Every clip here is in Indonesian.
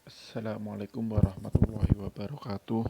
Assalamualaikum warahmatullahi wabarakatuh.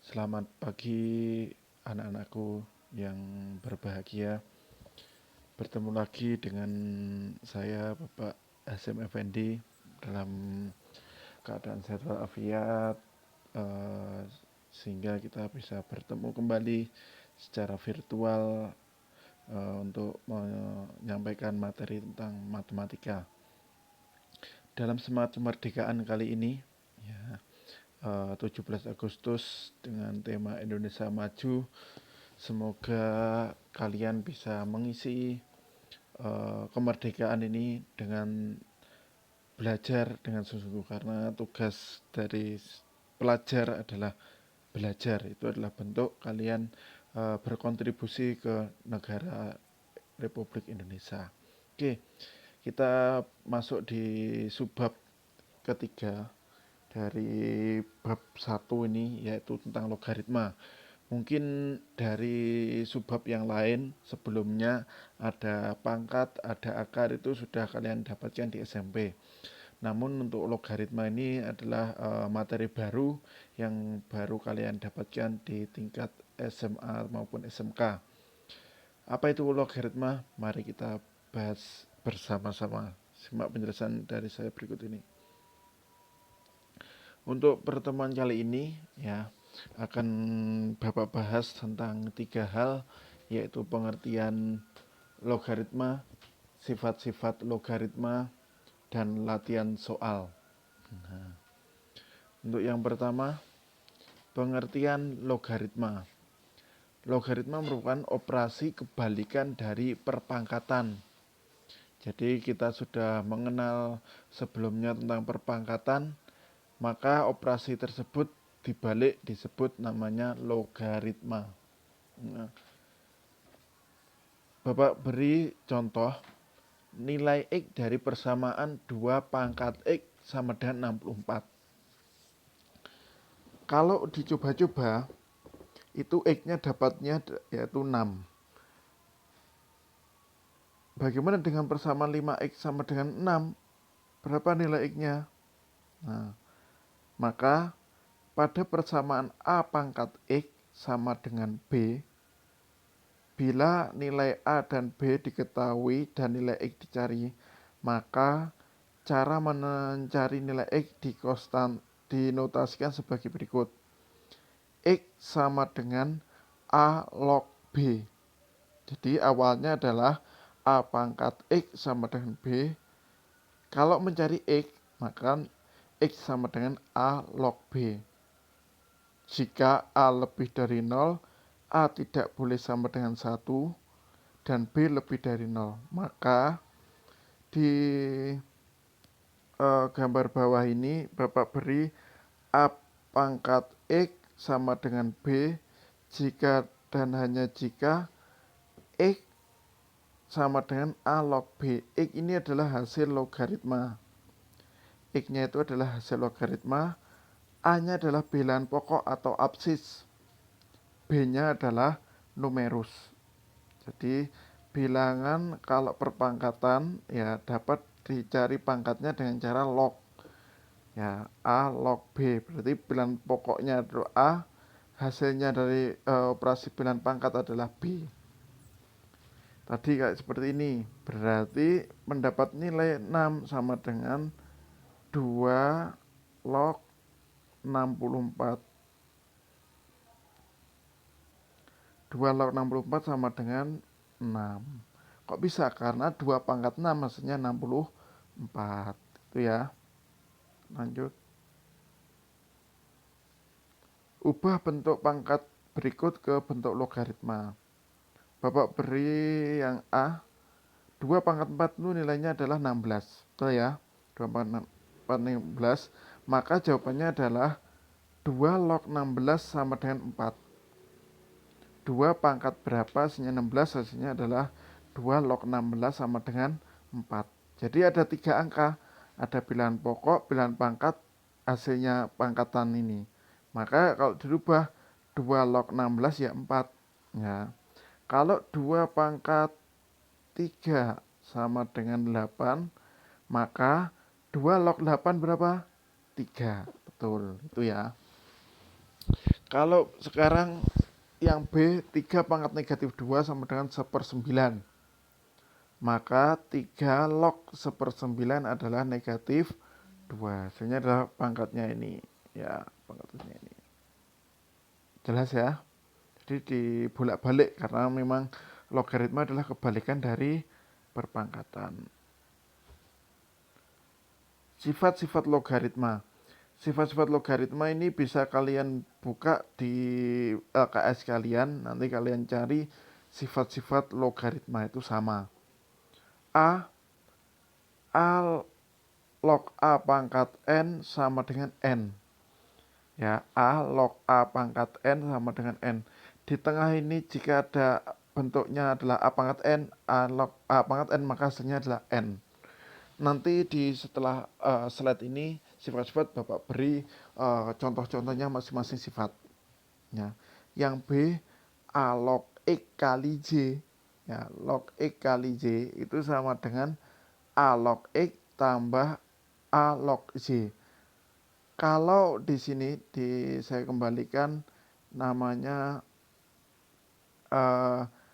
Selamat pagi anak-anakku yang berbahagia. Bertemu lagi dengan saya Bapak Hasyim Effendi dalam keadaan sehat walafiat, sehingga kita bisa bertemu kembali secara virtual untuk menyampaikan materi tentang matematika. Dalam semangat kemerdekaan kali ini, ya, 17 Agustus dengan tema Indonesia Maju. Semoga kalian bisa mengisi kemerdekaan ini dengan belajar dengan sungguh-sungguh, karena tugas dari pelajar adalah belajar. Itu adalah bentuk kalian berkontribusi ke negara Republik Indonesia. Oke, kita masuk di subbab ketiga dari bab 1 ini, yaitu tentang logaritma. Mungkin dari subbab yang lain sebelumnya ada pangkat, ada akar, itu sudah kalian dapatkan di SMP. Namun untuk logaritma ini adalah materi baru yang baru kalian dapatkan di tingkat SMA maupun SMK. Apa itu logaritma? Mari kita bahas bersama-sama. Simak penjelasan dari saya berikut ini. Untuk pertemuan kali ini ya akan Bapak bahas tentang 3 hal, yaitu pengertian logaritma, sifat-sifat logaritma, dan latihan soal. Untuk yang pertama, pengertian logaritma. Logaritma merupakan operasi kebalikan dari perpangkatan. Jadi kita sudah mengenal sebelumnya tentang perpangkatan, maka operasi tersebut dibalik disebut namanya logaritma. Nah, Bapak beri contoh nilai X dari persamaan 2 pangkat X sama dengan 64. Kalau dicoba-coba, itu X-nya dapatnya yaitu 6. Bagaimana dengan persamaan 5X sama dengan 6? Berapa nilai X-nya? Nah, maka pada persamaan A pangkat X sama dengan B, bila nilai A dan B diketahui dan nilai X dicari, maka cara mencari nilai X dinotasikan sebagai berikut. X sama dengan A log B. Jadi awalnya adalah A pangkat X sama dengan B. Kalau mencari X, maka X sama dengan A log B. Jika A lebih dari 0, A tidak boleh sama dengan 1, dan B lebih dari 0. Maka di gambar bawah ini Bapak beri A pangkat X sama dengan B jika dan hanya jika X sama dengan A log B. X ini adalah hasil logaritma. X-nya itu adalah hasil logaritma. A-nya adalah bilangan pokok atau absis. B-nya adalah numerus. Jadi bilangan kalau perpangkatan ya dapat dicari pangkatnya dengan cara log. Ya, A log B. Berarti bilangan pokoknya adalah A, hasilnya dari operasi bilangan pangkat adalah B. Tadi kayak seperti ini. Berarti mendapat nilai 6 sama dengan 2 log 64. 2 log 64 sama dengan 6. Kok bisa? Karena 2 pangkat 6 maksudnya 64. Itu ya. Lanjut. Ubah bentuk pangkat berikut ke bentuk logaritma. Bapak beri yang A. 2 pangkat 4 itu nilainya adalah 16. Betul ya? 2 pangkat 4 16. Maka jawabannya adalah 2 log 16 sama dengan 4. 2 pangkat berapa hasilnya 16, hasilnya adalah 2 log 16 sama dengan 4. Jadi ada 3 angka, ada bilangan pokok, bilangan pangkat, hasilnya pangkatan ini. Maka kalau dirubah 2 log 16 ya 4 ya. Kalau 2 pangkat 3 sama dengan 8, maka 2 log 8 berapa? 3. Betul, itu ya. Kalau sekarang yang B, 3 pangkat negatif 2 sama dengan 1/9. Maka 3 log 1/9 adalah negatif 2. Hasilnya adalah pangkatnya ini. Ya, pangkatnya ini. Jelas ya? Jadi dibolak-balik karena memang logaritma adalah kebalikan dari perpangkatan. Sifat-sifat logaritma. Sifat-sifat logaritma ini bisa kalian buka di LKS kalian. Nanti kalian cari sifat-sifat logaritma itu sama. A log A pangkat N sama dengan N. Ya, A log A pangkat N sama dengan N. Di tengah ini jika ada bentuknya adalah A pangkat N, A log A pangkat N, maka hasilnya adalah N. Nanti di setelah slide ini sifat-sifat Bapak beri contoh-contohnya masing-masing sifat. Ya. Yang B, A log X kali J. Ya, log X kali J itu sama dengan A log X tambah A log J. Kalau di sini saya kembalikan namanya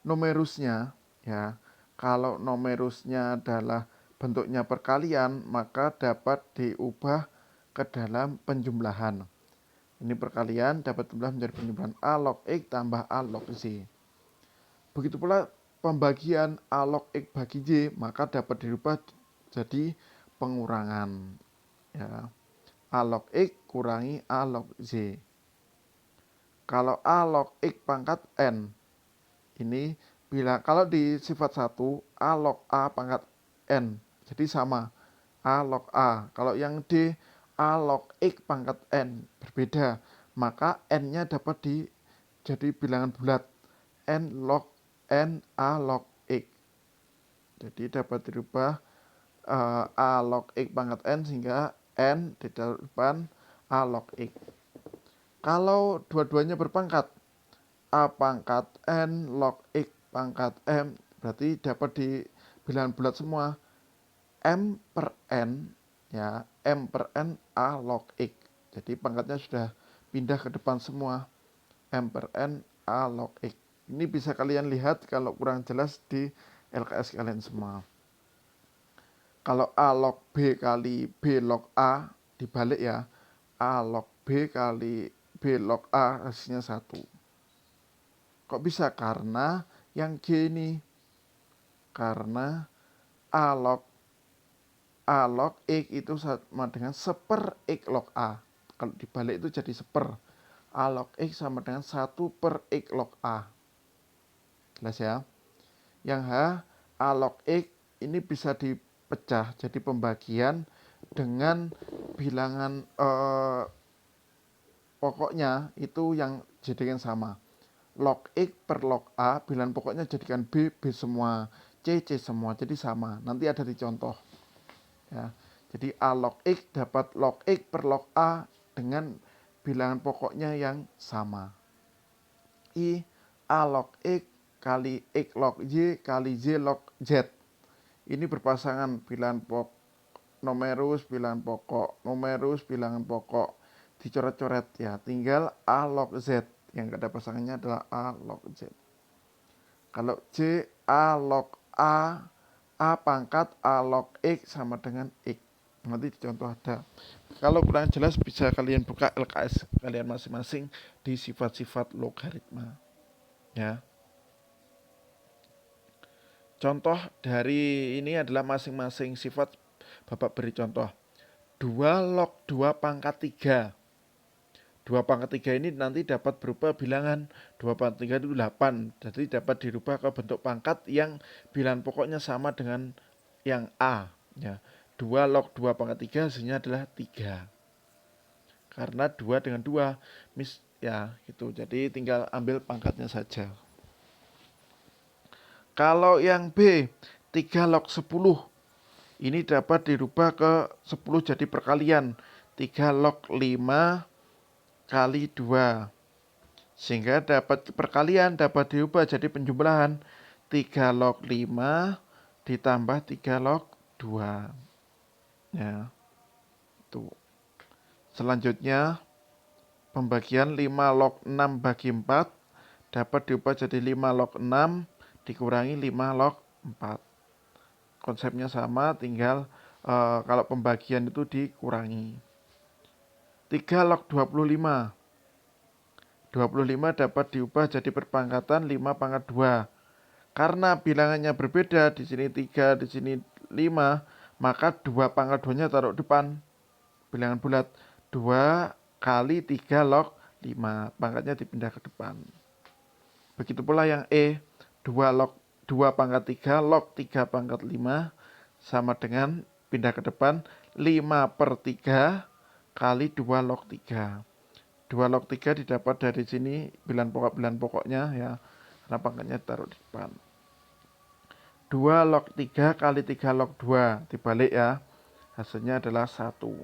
numerusnya, ya. Kalau numerusnya adalah bentuknya perkalian, maka dapat diubah ke dalam penjumlahan. Ini perkalian dapat diubah menjadi penjumlahan A log X tambah A log Z. Begitu pula pembagian A log X bagi J, maka dapat dirubah jadi pengurangan. Ya. A log X kurangi A log Z. Kalau A log X pangkat N, ini kalau di sifat 1, A log A pangkat N, jadi sama A log A. Kalau yang D, A log X pangkat N, berbeda. Maka N-nya dapat jadi bilangan bulat. N log N A log X. Jadi dapat dirubah A log X pangkat N sehingga N di depan A log X. Kalau dua-duanya berpangkat, A pangkat N log X pangkat M, berarti dapat di bilangan bulat semua. M per N, ya, M per N A log X. Jadi pangkatnya sudah pindah ke depan semua. M per N A log X. Ini bisa kalian lihat kalau kurang jelas di LKS kalian semua. Kalau A log B kali B log A, dibalik ya. A log B kali B log A hasilnya 1. Kok bisa? Karena yang G ini. Karena A log X itu sama dengan 1/X log A. Kalau dibalik itu jadi 1/. A log X sama dengan 1/X log A. Jelas ya? Yang H, A log X ini bisa dipecah jadi pembagian dengan bilangan pokoknya itu yang jadikan sama. Log X per log A, bilangan pokoknya jadikan B semua, C semua, jadi sama. Nanti ada di contoh. Ya. Jadi A log X dapat log X per log A dengan bilangan pokoknya yang sama. I, A log X kali X log Y kali Y log Z. Ini berpasangan bilangan pokok numerus, bilangan pokok, numerus, bilangan pokok. Dicoret-coret ya, tinggal A log Z. Yang ada pasangannya adalah A log Z. Kalau J, A log A, A pangkat A log X sama dengan X. Nanti di contoh ada. Kalau kurang jelas bisa kalian buka LKS kalian masing-masing di sifat-sifat logaritma. Ya. Contoh dari ini adalah masing-masing sifat Bapak beri contoh. 2 log 2 pangkat 3. 2 pangkat 3 ini nanti dapat berupa bilangan 2 pangkat 3 itu 8. Jadi dapat dirubah ke bentuk pangkat yang bilangan pokoknya sama dengan yang A. Ya. 2 log 2 pangkat 3 hasilnya adalah 3. Karena 2 dengan 2. Ya gitu. Jadi tinggal ambil pangkatnya saja. Kalau yang B, 3 log 10. Ini dapat dirubah ke 10 jadi perkalian. 3 log 5 kali 2. Sehingga dapat perkalian dapat diubah jadi penjumlahan. 3 log 5 ditambah 3 log 2. Ya. Tuh. Selanjutnya, pembagian 5 log 6 bagi 4 dapat diubah jadi 5 log 6 dikurangi 5 log 4. Konsepnya sama, tinggal kalau pembagian itu dikurangi. 3 log 25. 25 dapat diubah jadi perpangkatan 5 pangkat 2. Karena bilangannya berbeda, di sini 3, di sini 5, maka 2 pangkat 2-nya taruh depan. Bilangan bulat. 2 kali 3 log 5, pangkatnya dipindah ke depan. Begitu pula yang E, 2 pangkat 3 log 3 pangkat 5 sama dengan pindah ke depan 5/3 kali 2 log 3. 2 log 3 didapat dari sini bilangan pokoknya ya, karena pangkatnya taruh di depan. 2 log 3 kali 3 log 2 dibalik ya, hasilnya adalah 1.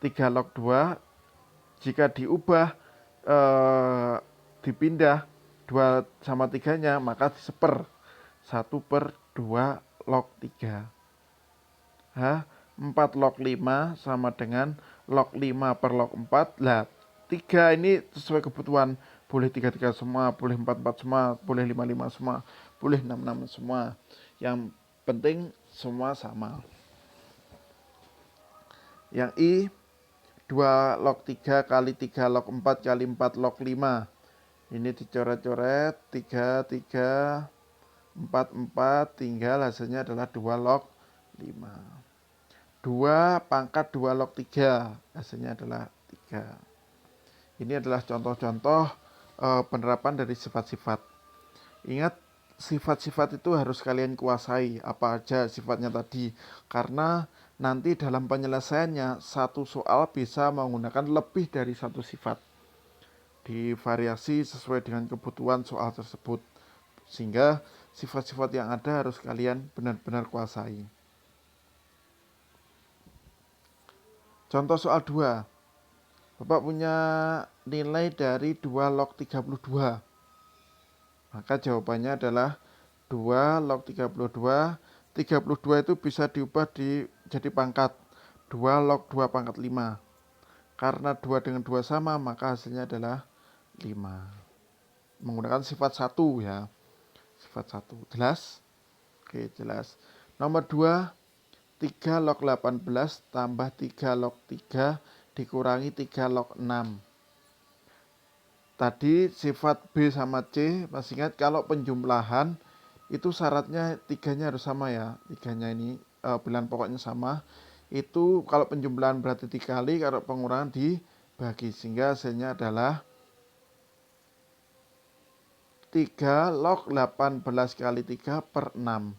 3 log 2 jika diubah dipindah 2 sama 3-nya, maka diseper 1/2 log 3. 4 log 5 sama dengan log 5 per log 4. Lah, 3 ini sesuai kebutuhan. Boleh 3 semua, boleh 4 semua, boleh 5 semua, boleh 6 semua. Yang penting semua sama. Yang I, 2 log 3 kali 3 log 4 kali 4 log 5. Ini dicoret-coret, 3, 4, tinggal hasilnya adalah 2 log 5. 2 pangkat 2 log 3, hasilnya adalah 3. Ini adalah contoh-contoh penerapan dari sifat-sifat. Ingat, sifat-sifat itu harus kalian kuasai apa aja sifatnya tadi, karena nanti dalam penyelesaiannya satu soal bisa menggunakan lebih dari satu sifat, divariasi sesuai dengan kebutuhan soal tersebut, sehingga sifat-sifat yang ada harus kalian benar-benar kuasai. Contoh soal 2. Bapak punya nilai dari 2 log 32. Maka jawabannya adalah 2 log 32. 32 itu bisa diubah jadi pangkat 2 log 2 pangkat 5. Karena 2 dengan 2 sama, maka hasilnya adalah 5. Menggunakan sifat 1 ya. Sifat 1. Jelas? Oke, jelas. Nomor 2, 3 log 18 tambah 3 log 3 dikurangi 3 log 6. Tadi sifat B sama C, masih ingat kalau penjumlahan itu syaratnya 3-nya harus sama ya. 3-nya ini bilangan pokoknya sama. Itu kalau penjumlahan berarti dikali, kalau pengurangan dibagi. Sehingga hasilnya adalah 3 log 18 kali 3 per 6.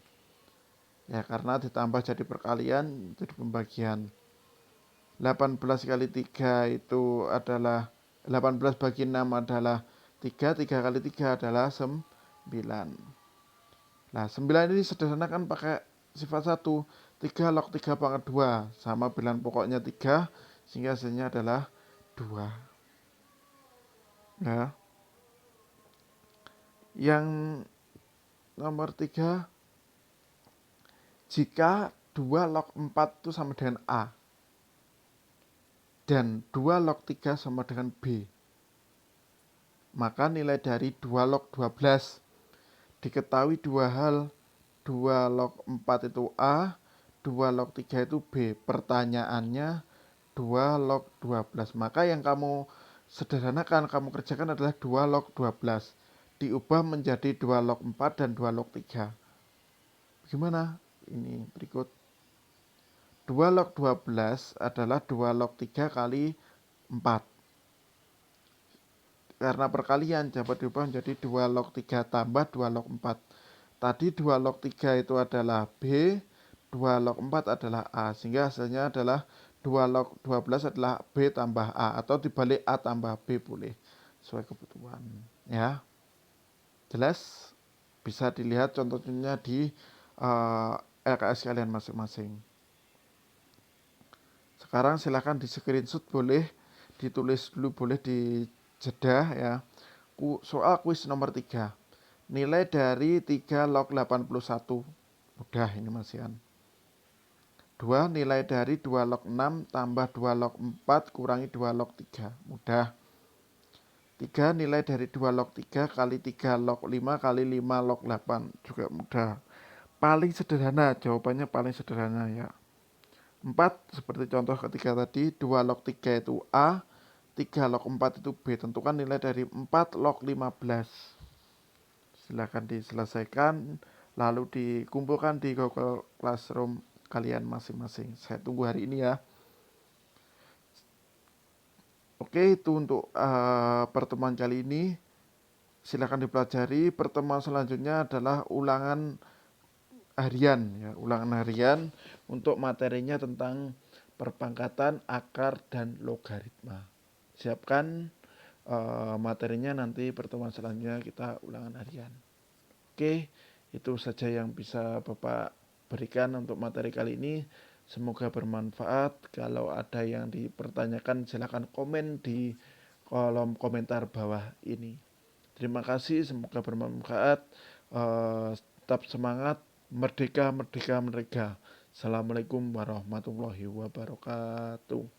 Ya, karena ditambah jadi perkalian, jadi pembagian. 18 kali 3 itu adalah 18 bagi 6 adalah 3, 3 kali 3 adalah 9. Nah, 9 ini sederhana kan pakai sifat 1. 3 log 3 pangkat 2 sama bilangan pokoknya 3, sehingga hasilnya adalah 2. Ya. Yang nomor 3, jika 2 log 4 itu sama dengan A dan 2 log 3 sama dengan B, maka nilai dari 2 log 12. Diketahui dua hal, 2 log 4 itu A, 2 log 3 itu B. Pertanyaannya 2 log 12. Maka yang kamu sederhanakan, kamu kerjakan adalah 2 log 12. Diubah menjadi 2 log 4 dan 2 log 3. Bagaimana? Ini berikut. 2 log 12 adalah 2 log 3 kali 4. Karena perkalian dapat diubah menjadi 2 log 3 tambah 2 log 4. Tadi 2 log 3 itu adalah B, 2 log 4 adalah A. Sehingga hasilnya adalah 2 log 12 adalah B tambah A. Atau dibalik A tambah B boleh. Sesuai kebutuhan. Ya. Jelas? Bisa dilihat contohnya di LKS kalian masing-masing. Sekarang silahkan di screenshot, boleh ditulis dulu, boleh di jeda ya. Soal kuis nomor 3. Nilai dari 3 log 81. Mudah ini masihan. 2. Nilai dari 2 log 6 tambah 2 log 4 kurangi 2 log 3. Mudah. 3. Nilai dari 2 log 3 kali 3 log 5 kali 5 log 8. Juga mudah. Paling sederhana, jawabannya paling sederhana ya. 4. Seperti contoh ketiga tadi, 2 log 3 itu A, 3 log 4 itu B. Tentukan nilai dari 4 log 15. Silahkan diselesaikan, lalu dikumpulkan di Google Classroom kalian masing-masing. Saya tunggu hari ini ya. Oke, itu untuk pertemuan kali ini. Silahkan dipelajari. Pertemuan selanjutnya adalah ulangan harian ya, ulangan harian untuk materinya tentang perpangkatan, akar, dan logaritma. Siapkan materinya, nanti pertemuan selanjutnya kita ulangan harian. Oke, itu saja yang bisa Bapak berikan untuk materi kali ini. Semoga bermanfaat. Kalau ada yang dipertanyakan silakan komen di kolom komentar bawah ini. Terima kasih, semoga bermanfaat. Tetap semangat, merdeka, merdeka, merdeka. Assalamualaikum warahmatullahi wabarakatuh.